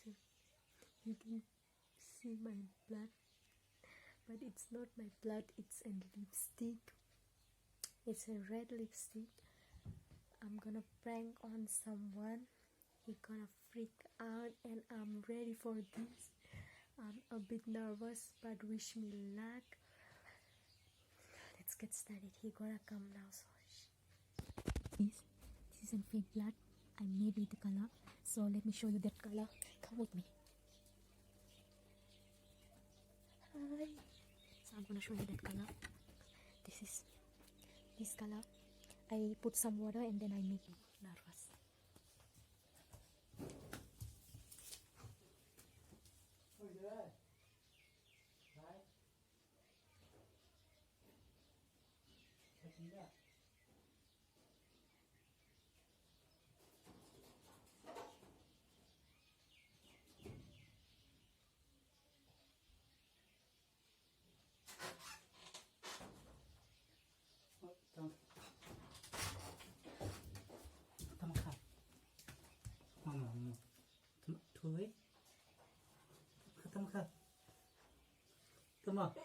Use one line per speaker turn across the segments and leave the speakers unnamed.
is you can see my blood, but it's not my blood, it's a lipstick. It's a red lipstick. I'm gonna prank on someone. He gonna freak out, and I'm ready for this. I'm a bit nervous, but wish me luck. Let's get started. He gonna come now. So this isn't fake blood. I made with the color. So let me show you that color. Come with me. Hi. So I'm gonna show you that color. This is this color. I put some water and then I make it nervous.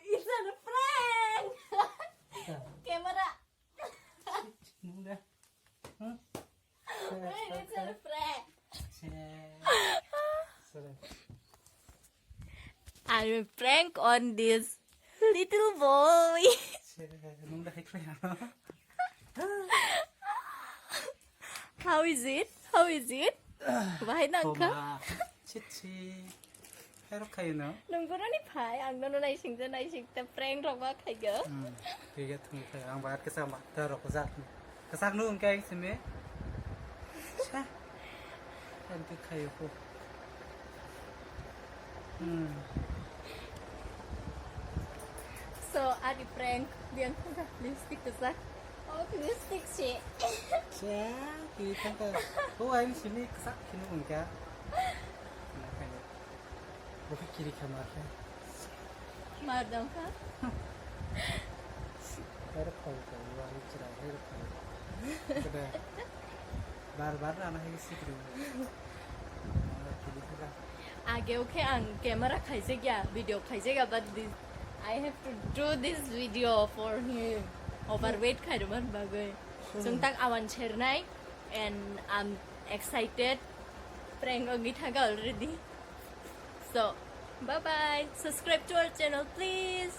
It's not a prank! Camera! It's not a prank! I'm a prank on this little boy. How is it? How is it? Why not? Nungguran ni pai, ang nono nai sing ta prank rok ba khai ge.
Tiga thung khai ang baat ke sama ta rok kasak nu kai sime. Cha. Kan ke khai ko.
So, adi prank biang ka lipstick kasak. Oh, lipstick sih.
Cha, kita ka. Oh, ai sini kasak kinu ungka. Bukan kiri kamar है
मार दूँ का
हेर खाओ तो वाली चला हेर खाओ कदा बार बार आना है किसी को
आगे ओके आंग कैमरा खाइसे क्या वीडियो खाइसे क्या but this I have to do this video for him overweight खाइरो मन बागे जों तक आवान शेरनाय and I'm excited prank ongi थागा already. So, bye bye. Subscribe to our channel, please.